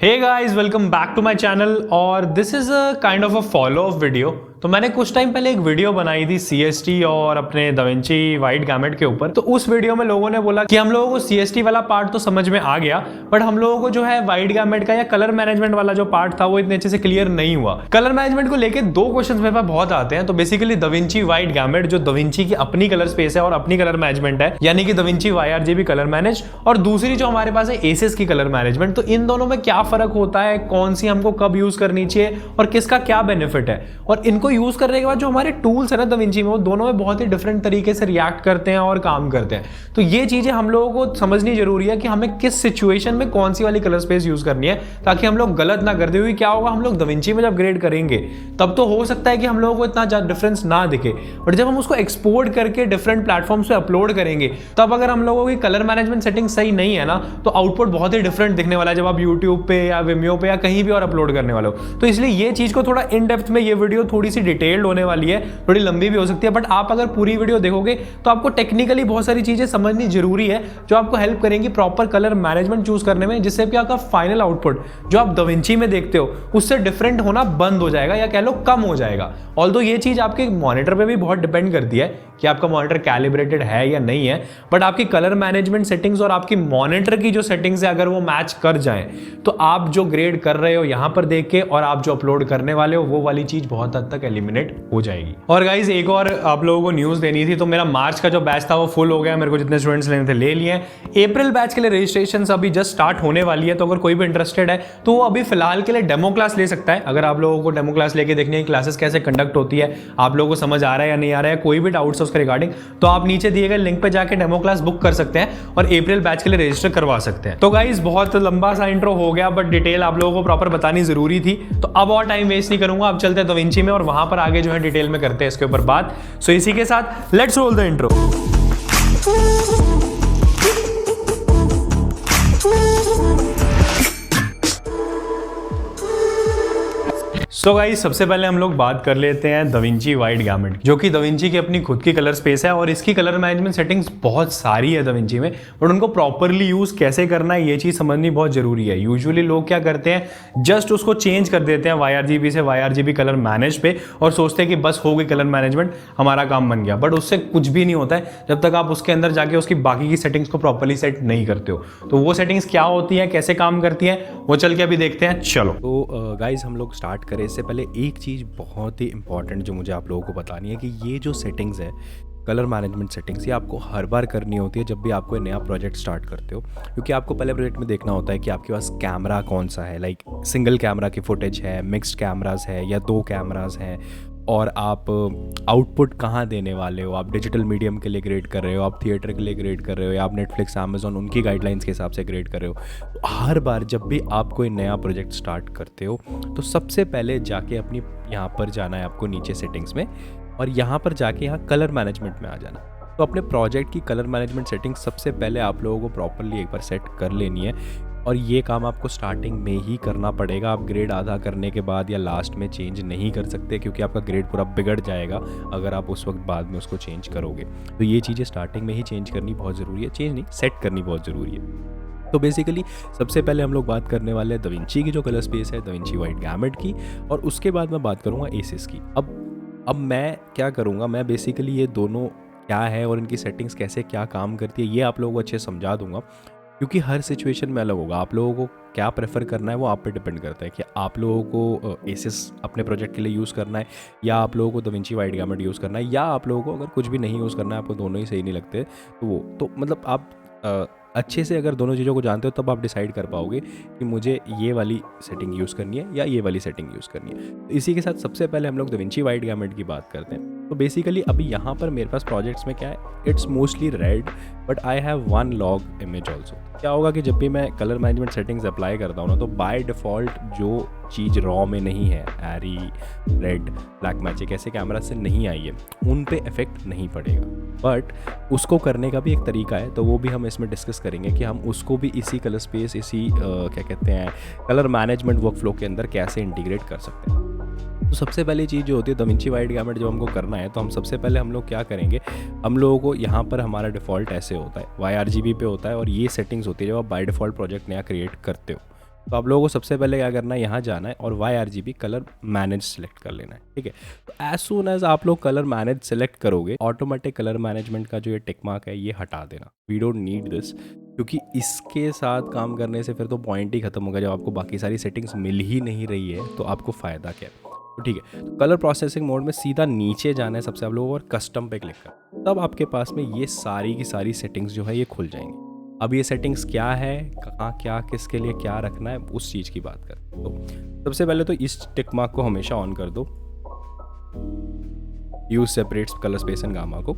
Hey guys, welcome back to my channel. और this is a kind of a follow up video. तो मैंने कुछ time पहले एक वीडियो बनाई थी CST और अपने दाविंची वाइट गैमेट के ऊपर। तो उस वीडियो में लोगों ने बोला कि हम लोगों को CST वाला पार्ट तो समझ में आ गया, बट हम लोगों को जो है वाइट गैमेट का या कलर मैनेजमेंट वाला जो पार्ट था वो इतने अच्छे से क्लियर नहीं हुआ। कलर मैनेजमेंट को लेके दो क्वेश्चंस मेरे पास बहुत आते हैं। तो बेसिकली दाविंची वाइट गैमेट जो दाविंची की अपनी कलर स्पेस है और अपनी कलर मैनेजमेंट है, यानी कि दाविंची YRGB कलर मैनेज, और दूसरी जो हमारे पास है एसिस की कलर मैनेजमेंट। तो इन दोनों में क्या फर्क होता है, कौन सी हमको कब यूज करनी चाहिए और किसका क्या बेनिफिट है, और इनको यूज करने के बाद जो हमारे टूल्स है ना दाविंची में, वो दोनों में बहुत ही डिफरेंट तरीके से रिएक्ट करते हैं और काम करते हैं। तो ये चीजें हम लोगों को समझनी जरूरी है कि हमें किस सिचुएशन में कौन सी वाली कलर स्पेस यूज करनी है, ताकि हम लोग गलत ना कर दे। हुई क्या होगा, हम लोग दाविंची में जब ग्रेड करेंगे तब तो हो सकता है कि हम लोगों को इतना ज्यादा डिफरेंस ना दिखे, बट जब हम उसको एक्सपोर्ट करके डिफरेंट प्लेटफॉर्म्स पे अपलोड करेंगे तब अगर हम लोगों की कलर मैनेजमेंट सेटिंग सही नहीं है ना, तो आउटपुट बहुत ही डिफरेंट दिखने वाला है जब आप यूट्यूब पे या विमियो पे या कहीं भी और अपलोड करने वाले हो। तो इसलिए ये चीज को थोड़ा इन डेप्थ में, ये वीडियो थोड़ी सी डिटेल्ड होने वाली है, थोड़ी लंबी भी हो सकती है, बट आप अगर पूरी वीडियो देखोगे तो आपको टेक्निकली बहुत सारी चीजें समझनी जरूरी है जो आपको हेल्प करेंगी प्रॉपर कलर मैनेजमेंट चूज करने में, जिससे कि आपका फाइनल आउटपुट जो आप दाविंची में देखते हो उससे डिफरेंट होना बंद हो जाएगा, या कह लो कम हो जाएगा। ऑल्दो ये चीज आपके मॉनिटर पे भी बहुत डिपेंड करती है कि आपका मॉनिटर कैलिब्रेटेड है या नहीं है, बट आपकी कलर मैनेजमेंट सेटिंग्स और आपकी मॉनिटर की जो सेटिंग्स है अगर वो मैच कर जाएं, तो आप जो ग्रेड कर रहे हो यहां पर देख के और आप जो अपलोड करने वाले हो वो वाली चीज बहुत हद तक एलिमिनेट हो जाएगी। और गाइज एक और आप लोगों को न्यूज देनी थी। तो मेरा मार्च का जो बैच था वो फुल हो गया, मेरे को जितने स्टूडेंट्स लेने थे ले लिए। अप्रैल बैच के लिए रजिस्ट्रेशन अभी जस्ट स्टार्ट होने वाली है, तो अगर कोई भी इंटरेस्टेड है तो वो अभी फिलहाल के लिए डेमो क्लास ले सकता है। अगर आप लोगों को डेमो क्लास लेके देखनी है क्लासेस कैसे कंडक्ट होती है, आप लोगों को समझ आ रहा है या नहीं आ रहा है, कोई भी डाउट्स है उसके रिगार्डिंग, तो आप नीचे दिए गए लिंक पे जाके डेमो क्लास बुक कर सकते हैं और अप्रैल बैच के लिए रजिस्टर करवा सकते हैं। तो गाइस बहुत लंबा सा इंट्रो हो गया, बट डिटेल आप लोगों को प्रॉपर बतानी जरूरी थी, तो अब और टाइम वेस्ट नहीं करूंगा। अब चलते हैं दाविंची में और वहां पर आगे जो है डिटेल में करते हैं इसके ऊपर बात। सो इसी के साथ let's roll the intro. So guys सबसे पहले हम लोग बात कर लेते हैं दाविंची वाइट गैमेट, जो कि दाविंची की अपनी खुद की कलर स्पेस है और इसकी कलर मैनेजमेंट सेटिंग्स बहुत सारी है दाविंची में, बट उनको प्रॉपरली यूज कैसे करना है ये चीज समझनी बहुत जरूरी है। यूजुअली लोग क्या करते हैं, जस्ट उसको चेंज कर देते हैं YRGB से YRGB कलर मैनेज पे और सोचते हैं कि बस हो गई कलर मैनेजमेंट, हमारा काम बन गया, बट उससे कुछ भी नहीं होता है जब तक आप उसके अंदर जाके उसकी बाकी की सेटिंग्स को प्रॉपरली सेट नहीं करते हो। तो वो सेटिंग्स क्या होती है, कैसे काम करती है, वो चल के अभी देखते हैं। चलो तो गाइज हम लोग स्टार्ट करें इससे पहले एक चीज़ बहुत ही इंपॉर्टेंट जो मुझे आप लोगों को बतानी है कि ये जो सेटिंग्स है कलर मैनेजमेंट सेटिंग्स, ये आपको हर बार करनी होती है जब भी आपको नया प्रोजेक्ट स्टार्ट करते हो, क्योंकि आपको पहले प्रोजेक्ट में देखना होता है कि आपके पास कैमरा कौन सा है, लाइक सिंगल कैमरा की फुटेज है, मिक्स्ड कैमरास है या 2 कैमरास हैं, और आप आउटपुट कहाँ देने वाले हो, आप डिजिटल मीडियम के लिए ग्रेड कर रहे हो, आप थिएटर के लिए ग्रेड कर रहे हो, या आप नेटफ्लिक्स अमेजोन उनकी गाइडलाइंस के हिसाब से ग्रेड कर रहे हो। तो हर बार जब भी आप कोई नया प्रोजेक्ट स्टार्ट करते हो तो सबसे पहले जाके अपनी यहाँ पर जाना है आपको नीचे सेटिंग्स में, और यहाँ पर जाके यहाँ कलर मैनेजमेंट में आ जाना। तो अपने प्रोजेक्ट की कलर मैनेजमेंट सेटिंग सबसे पहले आप लोगों को प्रॉपरली एक बार सेट कर लेनी है, और ये काम आपको स्टार्टिंग में ही करना पड़ेगा। आप ग्रेड आधा करने के बाद या लास्ट में चेंज नहीं कर सकते, क्योंकि आपका ग्रेड पूरा बिगड़ जाएगा अगर आप उस वक्त बाद में उसको चेंज करोगे। तो ये चीज़ें स्टार्टिंग में ही चेंज करनी बहुत ज़रूरी है, चेंज नहीं सेट करनी बहुत ज़रूरी है। तो बेसिकली सबसे पहले हम लोग बात करने वाले हैं दाविंची की जो कलर स्पेस है, दाविंची वाइट गैमेट की, और उसके बाद मैं बात करूँगा एसिस की। अब मैं क्या करूँगा, मैं बेसिकली ये दोनों क्या है और इनकी सेटिंग्स कैसे क्या काम करती है ये आप लोगों को अच्छे समझा दूंगा, क्योंकि हर सिचुएशन में अलग होगा। आप लोगों को क्या प्रेफर करना है वो आप पे डिपेंड करता है कि आप लोगों को एसिस अपने प्रोजेक्ट के लिए यूज़ करना है, या आप लोगों को दाविंची वाइट गैमेट यूज़ करना है, या आप लोगों को अगर कुछ भी नहीं यूज़ करना है, आपको दोनों ही सही नहीं लगते, तो वो तो मतलब आप अच्छे से अगर दोनों चीज़ों को जानते हो तब आप डिसाइड कर पाओगे कि मुझे ये वाली सेटिंग यूज़ करनी है या ये वाली सेटिंग यूज़ करनी है। तो इसी के साथ सबसे पहले हम लोग दाविंची वाइट गैमेट की बात करते हैं। तो बेसिकली अभी यहाँ पर मेरे पास प्रोजेक्ट्स में क्या है, it's mostly red, but I have 1 log image also. क्या होगा कि जब भी मैं कलर मैनेजमेंट सेटिंग्स अप्लाई करता हूँ ना, तो बाय डिफ़ॉल्ट जो चीज़ रॉ में नहीं है, एरी, रेड, ब्लैक मैजिक ऐसे कैमरा से नहीं आई है, उन पे इफेक्ट नहीं पड़ेगा। बट उसको करने का भी एक तरीका है, तो वो भी हम इसमें डिस्कस करेंगे कि हम उसको भी इसी कलर स्पेस, इसी क्या कहते हैं कलर मैनेजमेंट वर्कफ्लो के अंदर कैसे इंटीग्रेट कर सकते हैं। तो सबसे पहली चीज़ जो होती है दाविंची वाइट गैमेट जब हमको करना है, तो हम सबसे पहले हम लोग क्या करेंगे, हम लोगों को यहाँ पर हमारा डिफ़ॉल्ट ऐसे होता है YRGB पे होता है, और ये सेटिंग्स होती है जब आप बाय डिफ़ॉल्ट प्रोजेक्ट नया क्रिएट करते हो। तो आप लोगों को सबसे पहले क्या करना है, यहाँ जाना है और YRGB कलर मैनेज सेलेक्ट कर लेना है, ठीक है। तो एज सून एज आप लोग कलर मैनेज सेलेक्ट करोगे, ऑटोमेटिक कलर मैनेजमेंट का जो ये टिक मार्क है ये हटा देना, वी डोंट नीड दिस, क्योंकि इसके साथ काम करने से फिर तो पॉइंट ही खत्म होगा। जब आपको बाकी सारी सेटिंग्स मिल ही नहीं रही है तो आपको फ़ायदा क्या है। तो ठीक है, तो कलर प्रोसेसिंग मोड में सीधा नीचे जाना है सबसे आप लोगों को और कस्टम पे क्लिक कर, तब आपके पास में ये सारी की सारी सेटिंग्स जो है ये खुल जाएंगी। अब ये सेटिंग्स क्या है, कहाँ क्या किसके लिए क्या रखना है, उस चीज़ की बात करते हैं। तो सबसे पहले तो इस टिक मार्क को हमेशा ऑन कर दो, use separates colour space and gamma को।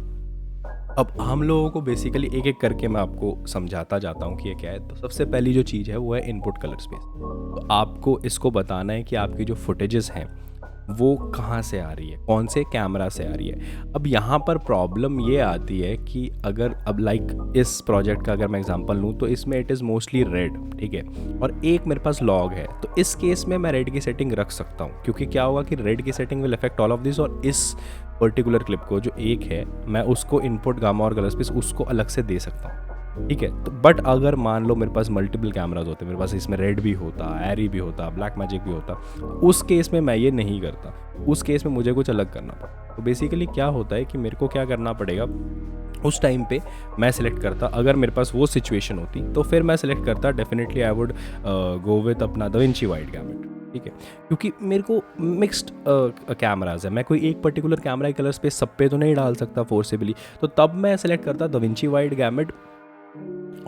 अब हम लोगों को बेसिकली एक एक करके मैं आपको समझाता जाता हूँ कि ये क्या है। तो सबसे पहली जो चीज़ है वो है इनपुट कलर स्पेस। तो आपको इसको बताना है कि आपकी जो फुटेजेस हैं वो कहाँ से आ रही है, कौन से कैमरा से आ रही है। अब यहाँ पर प्रॉब्लम ये आती है कि अगर अब लाइक इस प्रोजेक्ट का अगर मैं एग्जांपल लूँ तो इसमें इट इज़ मोस्टली रेड, ठीक है, और एक मेरे पास लॉग है, तो इस केस में मैं रेड की सेटिंग रख सकता हूँ, क्योंकि क्या होगा कि रेड की setting will affect all of this, और इस पर्टिकुलर क्लिप को जो एक है मैं उसको इनपुट गामा और कलर स्पेस उसको अलग से दे सकता हूँ, ठीक है। तो बट अगर मान लो मेरे पास मल्टीपल कैमराज होते, मेरे पास इसमें रेड भी होता, एरी भी होता, ब्लैक मैजिक भी होता, उस केस में मैं ये नहीं करता, उस केस में मुझे कुछ अलग करना पड़ता। तो बेसिकली क्या होता है कि मेरे को क्या करना पड़ेगा, उस टाइम पे मैं सिलेक्ट करता, अगर मेरे पास वो सिचुएशन होती तो फिर मैं सिलेक्ट करता definitely I would go with अपना दाविंची वाइड गैमेट, ठीक है, क्योंकि मेरे को मिक्स्ड कैमराज है, मैं कोई एक पर्टिकुलर कैमरा की कलर स्पेस सब पे तो नहीं डाल सकता फोर्सेबली, तो तब मैं सेलेक्ट करता दाविंची वाइड गैमेट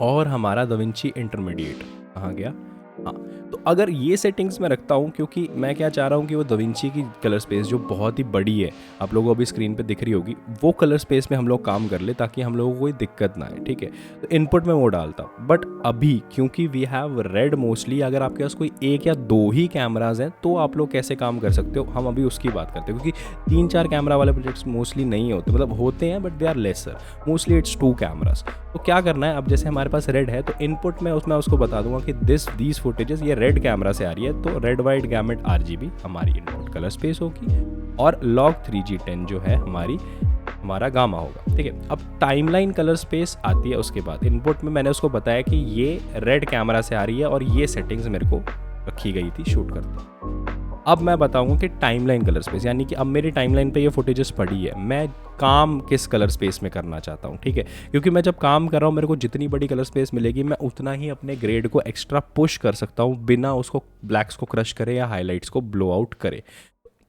और हमारा दाविंची इंटरमीडिएट कहाँ गया, हाँ। तो अगर ये सेटिंग्स मैं रखता हूँ, क्योंकि मैं क्या चाह रहा हूँ कि वो दाविंची की कलर स्पेस जो बहुत ही बड़ी है, आप लोगों को अभी स्क्रीन पे दिख रही होगी, वो कलर स्पेस में हम लोग काम कर ले ताकि हम लोगों को कोई दिक्कत ना आए, ठीक है। तो इनपुट में वो डालता, बट अभी क्योंकि वी हैव रेड मोस्टली, अगर आपके पास कोई एक या दो ही कैमराज हैं तो आप लोग कैसे काम कर सकते हो, हम अभी उसकी बात करते हैं, क्योंकि 3-4 कैमरा वाले प्रोजेक्ट्स मोस्टली नहीं होते, मतलब होते हैं but they are lesser, mostly it's 2 cameras. तो क्या करना है, अब जैसे हमारे पास रेड है तो इनपुट में उसमें उसको बता दूंगा कि दीज फुटेजेस ये रेड कैमरा से आ रही है, तो रेड वाइड गैमेट RGB हमारी इनपुट कलर स्पेस होगी और log 3G10 जो है हमारा गामा होगा, ठीक है। अब टाइमलाइन कलर स्पेस आती है उसके बाद, इनपुट में मैंने उसको बताया कि ये रेड कैमरा से आ रही है और ये सेटिंग्स मेरे को रखी गई थी शूट करते। अब मैं बताऊंगा कि टाइमलाइन कलर स्पेस, यानी कि अब मेरी टाइमलाइन पे ये फुटेजेस पड़ी है, मैं काम किस कलर स्पेस में करना चाहता हूँ, ठीक है, क्योंकि मैं जब काम कर रहा हूँ मेरे को जितनी बड़ी कलर स्पेस मिलेगी मैं उतना ही अपने ग्रेड को एक्स्ट्रा पुश कर सकता हूँ बिना उसको ब्लैक्स को क्रश करे या हाईलाइट्स को ब्लो आउट करे।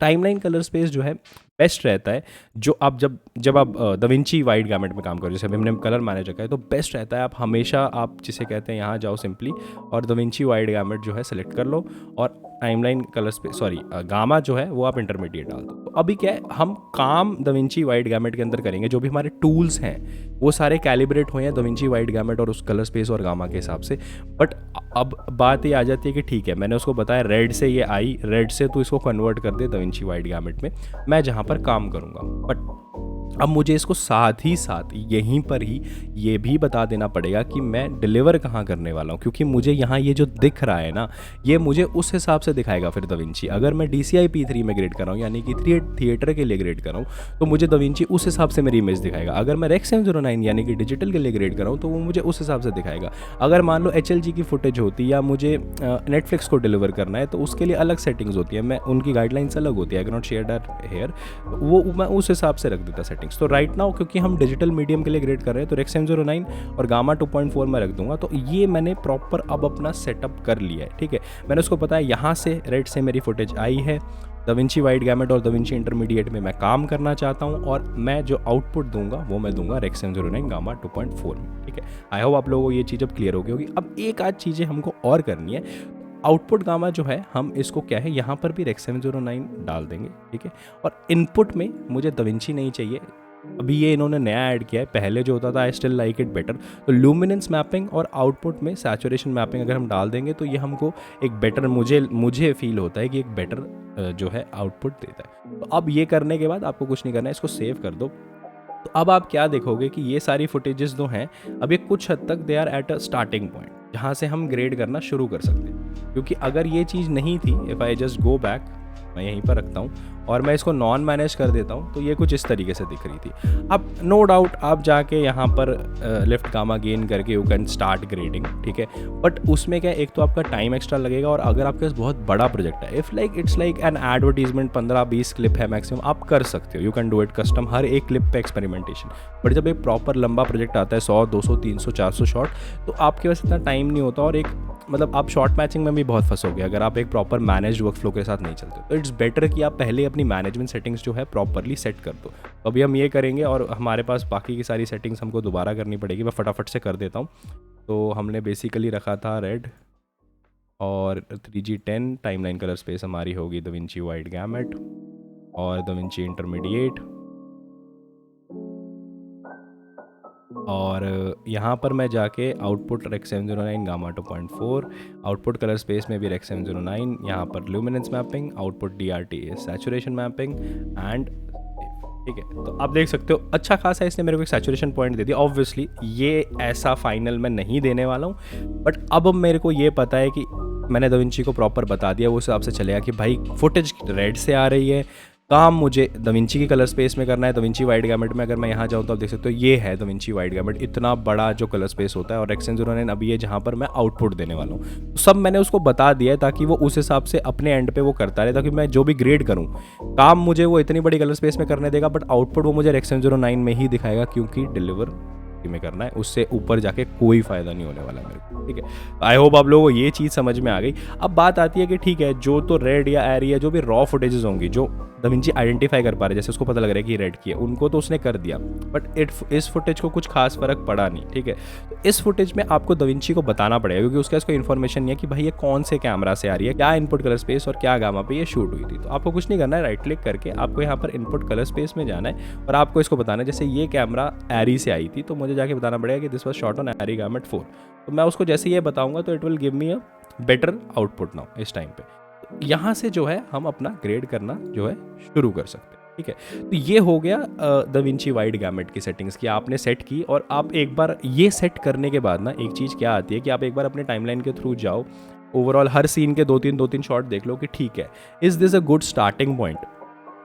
टाइमलाइन कलर स्पेस जो है बेस्ट रहता है, जो आप जब आप दाविंची वाइड गैमेट में काम करो, जैसे अभी हमने कलर मैनेज रखा है, तो बेस्ट रहता है आप हमेशा आप जिसे कहते हैं यहाँ जाओ सिंपली और दाविंची वाइड गैमेट जो है सेलेक्ट कर लो और टाइमलाइन कलर स्पेस गामा जो है वो आप इंटरमीडिएट डाल दो। तो अभी क्या है, हम काम दाविंची वाइड गैमेट के अंदर करेंगे, जो भी हमारे टूल्स हैं वो सारे कैलिब्रेट हुए हैं दाविंची वाइड गैमेट और उस कलर स्पेस और गामा के हिसाब से। बट अब बात ये आ जाती है कि ठीक है, मैंने उसको बताया रेड से ये आई, रेड से तो इसको कन्वर्ट कर दे दाविंची वाइड गैमेट में, मैं जहाँ पर काम करूँगा। बट अब मुझे इसको साथ ही साथ यहीं पर ही ये भी बता देना पड़ेगा कि मैं डिलीवर कहाँ करने वाला हूँ, क्योंकि मुझे यहाँ ये जो दिख रहा है ना, ये मुझे उस हिसाब से दिखाएगा फिर दाविंची। अगर मैं DCI P3 में ग्रेड कर रहा हूँ, यानी कि थिएटर के लिए ग्रेड कर रहा हूँ, तो मुझे दाविंची उस हिसाब से मेरी इमेज दिखाएगा। अगर मैं Rec 709 यानी कि डिजिटल के लिए ग्रेड कर रहा हूँ तो वो मुझे उस हिसाब से दिखाएगा। अगर मान लो HLG की फुटेज होती या मुझे नेटफ्लिक्स को डिलीवर करना है तो उसके लिए अलग सेटिंग्स होती है, मैं उनकी गाइडलाइंस अलग होती है, I can not share that here, वो मैं उस हिसाब से रख देता सेटिंग्स। तो राइट नाउ क्योंकि हम डिजिटल मीडियम के लिए ग्रेड कर रहे हैं तो Rec 709 और गामा 2.4 में रख दूंगा। तो ये मैंने प्रॉपर अब अपना सेटअप कर लिया है, ठीक है। मैंने उसको पता है यहाँ से रेड से मेरी फुटेज आई है, दाविंची वाइड गैमेट और दाविंची इंटरमीडिएट में मैं काम करना चाहता हूँ और मैं जो आउटपुट दूंगा वो मैं दूंगा Rec 709 गामा 2.4 में, ठीक है। आई होप आप लोगों को ये चीज़ अब क्लियर हो गई होगी। अब एक आध चीज़ें हमको और करनी है। आउटपुट गामा जो है हम इसको क्या है यहाँ पर भी Rec 709 डाल देंगे, ठीक है। और इनपुट में मुझे दाविंची नहीं चाहिए, अभी ये इन्होंने नया ऐड किया है, पहले जो होता था I still like it better. तो ल्यूमिनेंस मैपिंग और आउटपुट में सैचुरेशन मैपिंग अगर हम डाल देंगे तो ये हमको एक बेटर, मुझे फील होता है कि एक बेटर जो है आउटपुट देता है। तो अब ये करने के बाद आपको कुछ नहीं करना है, इसको सेव कर दो। तो अब आप क्या देखोगे कि ये सारी फुटेजेस जो हैं अब ये कुछ हद तक they are at a starting point जहाँ से हम ग्रेड करना शुरू कर सकते हैं। क्योंकि अगर ये चीज़ नहीं थी, if I just go back मैं यहीं पर रखता हूँ और मैं इसको नॉन मैनेज कर देता हूँ, तो ये कुछ इस तरीके से दिख रही थी। अब नो डाउट आप जाके यहाँ पर लिफ्ट गामा गेन करके यू कैन स्टार्ट ग्रेडिंग, ठीक है, बट उसमें क्या है, एक तो आपका टाइम एक्स्ट्रा लगेगा, और अगर आपके पास बहुत बड़ा प्रोजेक्ट है, if like it's like an advertisement, 15-20 clip है मैक्सिमम, आप कर सकते हो, you can do it custom, हर एक क्लिप पे एक्सपेरिमेंटेशन। बट जब एक प्रॉपर लंबा प्रोजेक्ट आता है 100, 200, 300, 400 शॉट, तो आपके पास इतना टाइम नहीं होता, और एक मतलब आप शॉर्ट मैचिंग में भी बहुत फंसोगे अगर आप एक प्रॉपर मैनेज्ड वर्क फ्लो के साथ नहीं चलते। तो इट्स बेटर कि आप पहले अपनी मैनेजमेंट सेटिंग्स जो है प्रॉपरली सेट कर दो। तो अभी हम ये करेंगे, और हमारे पास बाकी की सारी सेटिंग्स हमको दोबारा करनी पड़ेगी, मैं फटाफट से कर देता हूँ। तो हमने बेसिकली रखा था रेड और 3G10, टाइमलाइन कलर स्पेस हमारी होगी दाविंची वाइड गैमेट और दाविंची इंटरमीडिएट, और यहाँ पर मैं जाके output Rec 709 gamma 2.4, output colour space में भी रेक्स 709, यहाँ पर luminance mapping, output DRT saturation mapping and, ठीक है। तो आप देख सकते हो अच्छा खासा इसने मेरे को एक सैचुरेशन पॉइंट दे दिया। ऑब्वियसली ये ऐसा फाइनल मैं नहीं देने वाला हूँ, बट अब मेरे को ये पता है कि मैंने दाविंची को प्रॉपर बता दिया, वो हिसाब से चलेगा कि भाई फुटेज रेड से आ रही है, काम मुझे दाविंची की कलर स्पेस में करना है। दाविंची वाइड गैमेट में अगर मैं यहाँ जाऊँ तो आप देख सकते हो ये है दाविंची वाइड गैमेट, इतना बड़ा जो कलर स्पेस होता है, और रेक्स 709 अभी है जहाँ पर मैं आउटपुट देने वाला हूँ। तो सब मैंने उसको बता दिया है ताकि वो उस हिसाब से अपने एंड पे वो करता रहे, ताकि मैं जो भी ग्रेड करूँ काम मुझे वो इतनी बड़ी कलर स्पेस में करने देगा, बट आउटपुट वो मुझे रेक्स 709 में ही दिखाएगा, क्योंकि डिलीवर में करना है, उससे ऊपर जाके कोई फायदा नहीं होने वाला मेरे को, ठीक है। आई होप आप लोगों को ये चीज़ समझ में आ गई। अब बात आती है कि ठीक है, जो तो रेड या एरी या जो भी रॉ फुटेजेस होंगी जो दाविंची आइडेंटिफाई कर पा रहे, जैसे उसको पता लग रहा है कि रेड की है, उनको तो उसने कर दिया, बट इस फुटेज को कुछ खास फर्क पड़ा नहीं, ठीक है। तो इस फुटेज में आपको दाविंची को बताना पड़ेगा, क्योंकि उसका इसको इन्फॉर्मेशन नहीं है कि भाई ये कौन से कैमरा से आ रही है, क्या इनपुट कलर स्पेस और क्या गामा पे ये शूट हुई थी। तो आपको कुछ नहीं करना है, राइट क्लिक करके आपको यहाँ पर इनपुट कलर स्पेस में जाना है, और आपको इसको बताना है, जैसे ये कैमरा एरी से आई थी, तो मुझे जाके बताना पड़ेगा कि दिस वाज शॉट ऑन एरी गामेट 4। तो मैं उसको जैसे ये बताऊंगा तो it will give me a better output now इस टाइम पे। तो यहाँ से जो है हम अपना ग्रेड करना जो है शुरू कर सकते हैं, ठीक है। तो ये हो गया दाविंची वाइड गैमेट की सेटिंग्स की आपने सेट की, और आप एक बार ये सेट करने के बाद ना एक चीज़ क्या आती है कि आप एक बार अपने टाइमलाइन के थ्रू जाओ, ओवरऑल हर सीन के 2-3 शॉट देख लो कि ठीक है, is this a good starting point.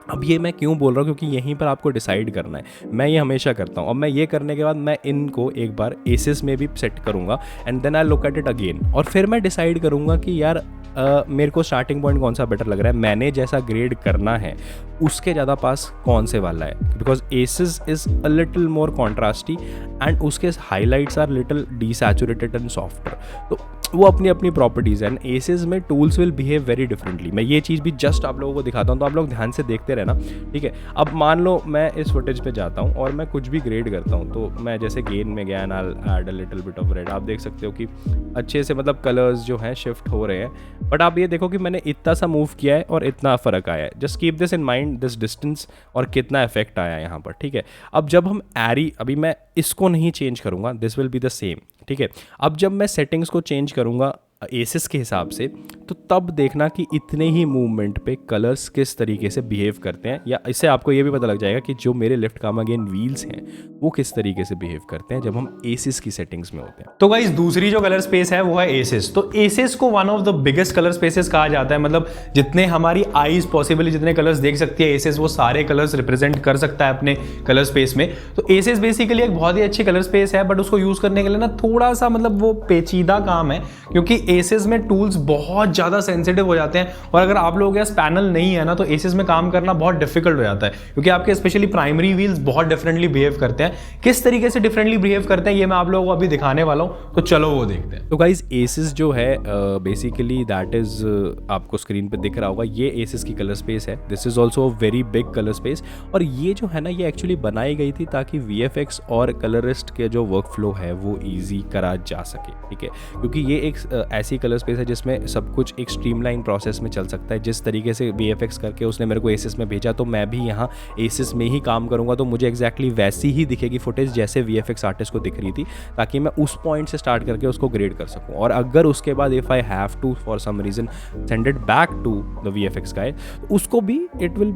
अब ये मैं क्यों बोल रहा हूँ, क्योंकि यहीं पर आपको डिसाइड करना है। मैं ये हमेशा करता हूँ, और मैं ये करने के बाद मैं इनको एक बार एसेस में भी सेट करूँगा, and then I look at it again, और फिर मैं डिसाइड करूँगा कि यार मेरे को स्टार्टिंग पॉइंट कौन सा बेटर लग रहा है, मैंने जैसा ग्रेड करना है उसके ज़्यादा पास कौन से वाला है, because ACES is a little more contrasty and उसके highlights are little desaturated and softer. तो वो अपनी अपनी प्रॉपर्टीज़ हैं, एसेस में tools will behave very differently. मैं ये चीज़ भी जस्ट आप लोगों को दिखाता हूँ, तो आप लोग ध्यान से देखते रहना, ठीक है। अब मान लो मैं इस फुटेज पे जाता हूँ और मैं कुछ भी ग्रेड करता हूँ, तो मैं जैसे गेन में गया and I add a little bit of red, आप देख सकते हो कि अच्छे से मतलब कलर्स जो हैं शिफ्ट हो रहे हैं, बट आप ये देखो कि मैंने इतना सा मूव किया है और इतना फ़र्क आया है। Just keep this in mind, this distance और कितना इफेक्ट आया है यहाँ पर, ठीक है। अब जब हम एरी, अभी मैं इसको नहीं चेंज करूँगा, this will be the same, ठीक है। अब जब मैं सेटिंग्स को चेंज करूँगा एसेस के हिसाब से, तो तब देखना कि इतने ही मूवमेंट पे कलर्स किस तरीके से बिहेव करते हैं, या इससे आपको ये भी पता लग जाएगा कि जो मेरे लेफ्ट गामा गेन व्हील्स हैं वो किस तरीके से बिहेव करते हैं जब हम एसेस की सेटिंग्स में होते हैं। तो गाइस दूसरी जो कलर स्पेस है वो है एसेस। तो एसेस को one of the biggest colour spaces कहा जाता है, मतलब जितने हमारी आईज पॉसिबली जितने कलर्स देख सकती है एसेस, वो सारे कलर्स रिप्रेजेंट कर सकता है अपने कलर स्पेस में। तो एसेस बेसिकली एक बहुत ही अच्छी कलर स्पेस है, बट उसको यूज करने के लिए ना थोड़ा सा मतलब वो पेचीदा काम है, क्योंकि एसेस में टूल्स बहुत ज़्यादा सेंसिटिव हो जाते हैं, और अगर आप लोगों के पास पैनल नहीं है ना तो एसेस में काम करना बहुत डिफिकल्ट हो जाता है, क्योंकि आपके स्पेशली प्राइमरी व्हील्स बहुत डिफरेंटली बिहेव करते हैं। किस तरीके से डिफरेंटली बिहेव करते हैं ये मैं आप लोगों को अभी दिखाने वाला हूँ, तो चलो वो देखते हैं। तो गाइज एसेस जो है बेसिकली दैट इज आपको स्क्रीन पे दिख रहा होगा, ये एसेस की कलर स्पेस है। This is also a very big colour space, और ये जो है ना ये एक्चुअली बनाई गई थी ताकि VFX और कलरिस्ट के जो वर्क फ्लो है वो ईजी करा जा सके, ठीक है। क्योंकि ये एक ऐसी कलर स्पेस है जिसमें सब कुछ एक स्ट्रीमलाइन प्रोसेस में चल सकता है। जिस तरीके से VFX करके उसने मेरे को एसेस में भेजा, तो मैं भी यहाँ एसेस में ही काम करूँगा, तो मुझे एग्जैक्टली वैसी ही दिखेगी फुटेज जैसे VFX आर्टिस्ट को दिख रही थी, ताकि मैं उस पॉइंट से स्टार्ट करके उसको ग्रेड कर सकूँ। और अगर उसके बाद if I have to for some reason send it back to the VFX guy, उसको भी he will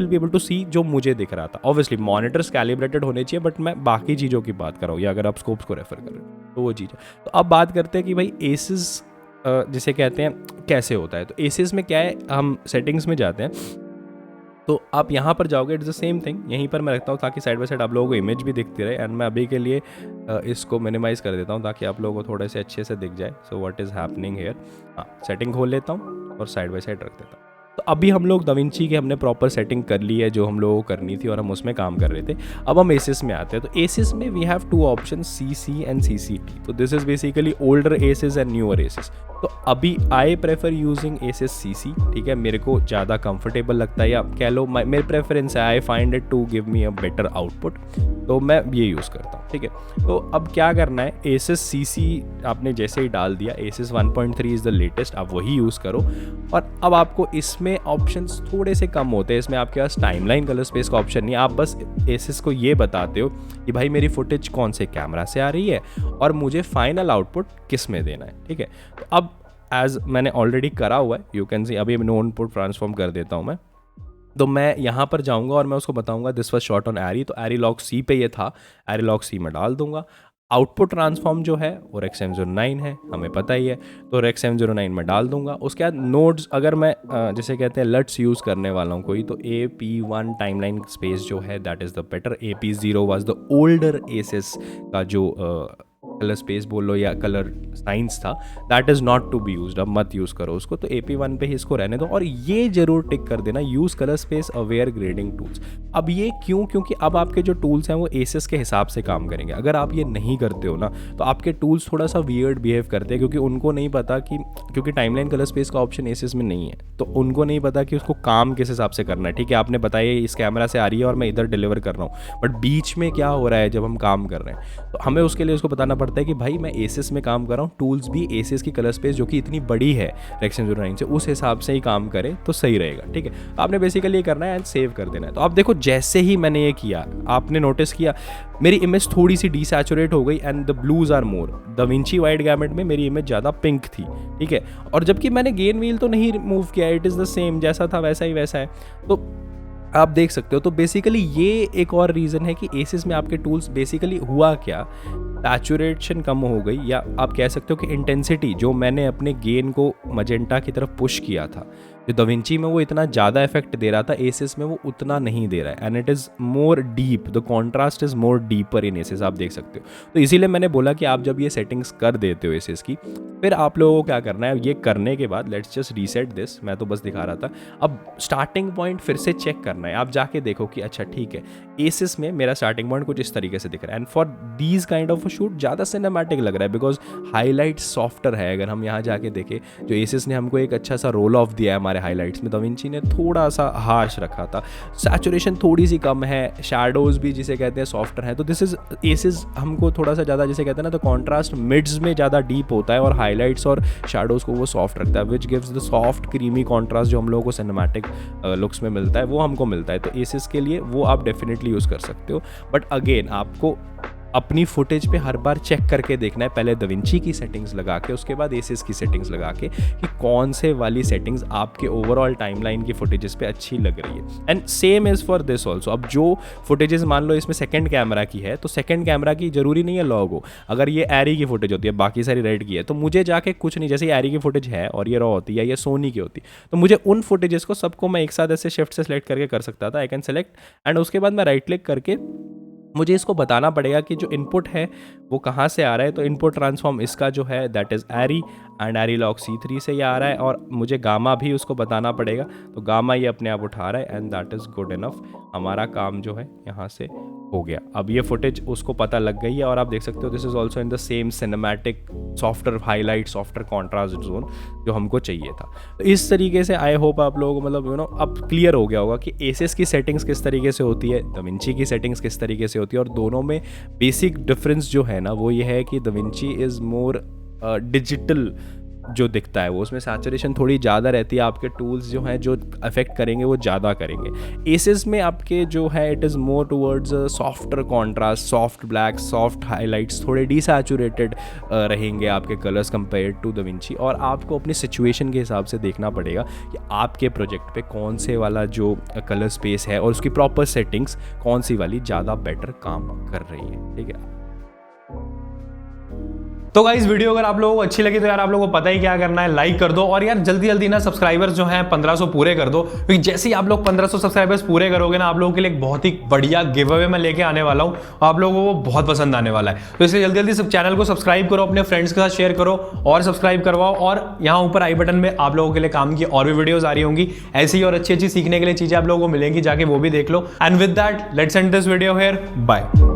be able to see जो मुझे दिख रहा था। ऑब्वियसली मॉनिटर्स कैलिब्रेटेड होने चाहिए, बट मैं बाकी चीज़ों की बात कर रहा हूँ, या अगर आप स्कोप्स को रेफर कर रहे हो तो वो चीज़ है। तो अब बात करते हैं कि भाई एसेस जिसे कहते हैं कैसे होता है। तो एसेस में क्या है, हम सेटिंग्स में जाते हैं, तो आप यहाँ पर जाओगे, इट्स द सेम थिंग। यहीं पर मैं रखता हूँ ताकि साइड बाय साइड आप लोगों को इमेज भी दिखती रहे। एंड मैं अभी के लिए इसको मिनिमाइज़ कर देता हूँ ताकि आप लोगों को थोड़े से अच्छे से दिख जाए। So what is happening here, हाँ, सेटिंग खोल लेता हूँ और साइड बाय साइड रख देता हूँ। तो अभी हम लोग दाविंची की हमने प्रॉपर सेटिंग कर ली है जो हम लोगों को करनी थी और हम उसमें काम कर रहे थे। अब हम एसिस में आते हैं। तो एसिस में we have two option, CC and CCT। तो this is basically older ACES and newer ACES. तो अभी I prefer using ACES CC, ठीक है, मेरे को ज़्यादा कंफर्टेबल लगता है, या कह लो मेरे प्रेफरेंस है, I find it to give me a better output, तो मैं ये यूज़ करता हूँ, ठीक है। तो अब क्या करना है, एसिस CC आपने जैसे ही डाल दिया, एसिस 1.3 इज़ द लेटेस्ट, आप वही यूज़ करो। और अब आपको इसमें ऑप्शंस थोड़े से कम होते हैं, इसमें आपके पास टाइमलाइन कलर स्पेस का ऑप्शन नहीं है। आप बस एसिस को ये बताते हो कि भाई मेरी फुटेज कौन से कैमरा से आ रही है और मुझे फाइनल आउटपुट किस में देना है, ठीक है। तो अब एज मैंने ऑलरेडी करा हुआ है, यू कैन सी, अभी नो इनपुट ट्रांसफॉर्म कर देता हूँ मैं। तो मैं यहाँ पर जाऊँगा और मैं उसको बताऊँगा दिस वाज शॉट ऑन एरी, तो एरी लॉग C पे ये था, एरी लॉग C में डाल दूंगा। आउटपुट ट्रांसफॉर्म जो है वो रेक्स M09 है, हमें पता ही है, तो रेक्स M09 में डाल दूंगा। उसके बाद नोड्स, अगर मैं जैसे कहते हैं लट्स यूज़ करने वाला हूँ कोई, तो AP1 टाइमलाइन स्पेस जो है that is the better. AP0 was the older ACES का जो कलर स्पेस बोल लो या कलर साइंस था, that is not to be used, अब मत यूज़ करो उसको। तो AP1 पे ही इसको रहने दो और ये जरूर टिक कर देना, use colour space aware grading tools. अब ये क्यों, क्योंकि अब आपके जो टूल्स हैं वो एसिस के हिसाब से काम करेंगे। अगर आप ये नहीं करते हो ना तो आपके टूल्स थोड़ा सा वियर्ड बिहेव करते हैं, क्योंकि उनको नहीं पता कि, क्योंकि टाइमलाइन कलर स्पेस का ऑप्शन एसिस में नहीं है, तो उनको नहीं पता कि उसको काम किस हिसाब से करना है। ठीक है, आपने बताया इस कैमरा से आ रही है और मैं इधर डिलीवर कर रहा हूँ, बट बीच में क्या हो रहा है जब हम काम कर रहे हैं, तो हमें उसके लिए उसको बताना पड़ता है कि भाई मैं एसिस में काम कर रहा हूँ, टूल्स भी एसिस की कलर स्पेस जो कि इतनी बड़ी है रेक्स M09 से, उस हिसाब से ही काम करे तो सही रहेगा। ठीक है, आपने बेसिकली ये करना है एंड सेव कर देना है। तो आप देखो जैसे ही मैंने ये किया, आपने नोटिस किया मेरी इमेज थोड़ी सी डीसैचुरेट हो गई and the blues are more. DaVinci wide gamut में मेरी इमेज ज़्यादा पिंक थी, ठीक है, और जबकि मैंने गेन व्हील तो नहीं रिमूव किया, इट इज़ द सेम, जैसा था वैसा ही वैसा है। तो आप देख सकते हो। तो बेसिकली ये एक और रीज़न है कि एसिस में आपके टूल्स बेसिकली हुआ क्या, सैचुरेशन कम हो गई, या आप कह सकते हो कि इंटेंसिटी जो मैंने अपने गेन को मजेंटा की तरफ पुश किया था, जो दाविंची में वो इतना ज़्यादा इफेक्ट दे रहा था, एसिस में वो उतना नहीं दे रहा है and it is more deep, the contrast is more deeper in ACES, आप देख सकते हो। तो इसीलिए मैंने बोला कि आप जब ये सेटिंग्स कर देते हो एसिस की, फिर आप लोगों को क्या करना है, ये करने के बाद लेट्स जस्ट रीसेट दिस, मैं तो बस दिखा रहा था। अब स्टार्टिंग पॉइंट फिर से चेक करना है, आप जाके देखो कि अच्छा ठीक है एसिस में मेरा स्टार्टिंग पॉइंट कुछ इस तरीके से दिख रहा है and for these kind of shoot ज़्यादा सिनेमैटिक लग रहा है बिकॉज हाईलाइट सॉफ्टर है। अगर हम यहाँ जाके देखें, जो एसिस ने हमको एक अच्छा सा रोल ऑफ दिया है हमारे हाईलाइट्स में, दाविंची ने थोड़ा सा हार्श रखा था, सैचुरेशन थोड़ी सी कम है, शैडोज भी जिसे कहते हैं सॉफ्टर है। तो दिस इज एसिस हमको थोड़ा सा ज़्यादा जिसे कहते हैं ना, तो कॉन्ट्रास्ट मिड्स में ज़्यादा डीप होता है और हाईलाइट्स और शैडोज को वो सॉफ्ट रखता है, which gives the soft creamy contrast जो हम लोगों को सिनेमैटिक लुक्स में मिलता है, वो हमको मिलता है। तो एसिस के लिए वो आप डेफिनेटली यूज़ कर सकते हो, बट अगेन आपको अपनी फुटेज पे हर बार चेक करके देखना है, पहले दाविंची की सेटिंग्स लगा के, उसके बाद एसिस की सेटिंग्स लगा के, कि कौन से वाली सेटिंग्स आपके ओवरऑल टाइमलाइन की फुटेजेस पे अच्छी लग रही है। And same is for this also. अब जो फुटेजेस मान लो इसमें सेकंड कैमरा की है, तो सेकंड कैमरा की जरूरी नहीं है लॉग हो। अगर ये एरी की फुटेज होती है, बाकी सारी रेड की है, तो मुझे जाके कुछ नहीं, जैसे एरी की फुटेज है और ये रॉ होती है या ये सोनी की होती, तो मुझे उन फुटेजेस को सबको मैं एक साथ ऐसे शिफ्ट से सेलेक्ट करके कर सकता था। आई कैन सेलेक्ट एंड उसके बाद मैं राइट क्लिक करके मुझे इसको बताना पड़ेगा कि जो इनपुट है वो कहाँ से आ रहा है। तो इनपुट ट्रांसफॉर्म इसका जो है that is ARRI and ARRI log C3 से ये आ रहा है, और मुझे गामा भी उसको बताना पड़ेगा, तो गामा ये अपने आप उठा रहा है and that is good enough. हमारा काम जो है यहाँ से हो गया। अब ये फुटेज उसको पता लग गई है और आप देख सकते हो this is also in the same cinematic softer highlight softer contrast zone जो हमको चाहिए था। तो इस तरीके से आई होप आप लोगों को मतलब अब क्लियर हो गया होगा कि एसिस की सेटिंग्स किस तरीके से होती है, दाविंची की सेटिंग्स किस तरीके से होती है, और दोनों में बेसिक डिफरेंस जो है ना वो ये है कि दाविंची इज़ मोर डिजिटल जो दिखता है, वो उसमें सैचुरेशन थोड़ी ज़्यादा रहती है, आपके टूल्स जो हैं जो अफेक्ट करेंगे वो ज़्यादा करेंगे। एसिस में आपके जो है it is more towards softer contrast, soft black, soft highlights, थोड़े डीसैचुरेटेड रहेंगे आपके कलर्स कंपेयर टू दाविंची, और आपको अपनी सिचुएशन के हिसाब से देखना पड़ेगा कि आपके प्रोजेक्ट पे कौन से वाला जो कलर स्पेस है और उसकी प्रॉपर सेटिंग्स कौन सी वाली ज़्यादा बेटर काम कर रही है। ठीक है, तो गाइस वीडियो अगर आप लोगों को अच्छी लगी तो यार आप लोगों को पता ही क्या करना है, लाइक कर दो और यार जल्दी जल्दी ना सब्सक्राइबर्स जो हैं 1500 पूरे कर दो, क्योंकि जैसे ही आप लोग 1500 सब्सक्राइबर्स पूरे करोगे ना आप लोगों के लिए एक बहुत ही बढ़िया गिव अवे मैं लेके आने वाला हूँ, आप लोगों को वो बहुत पसंद आने वाला है। तो इसलिए जल्दी जल्दी सब चैनल को सब्सक्राइब करो, अपने फ्रेंड्स के साथ शेयर करो और सब्सक्राइब करवाओ। और यहाँ ऊपर आई बटन में आप लोगों के लिए काम की और भी वीडियोस आ रही होंगी, ऐसी और अच्छी अच्छी सीखने के लिए चीजें आप लोगों को मिलेंगी, जाके वो भी देख लो। And with that let's end this video here, bye.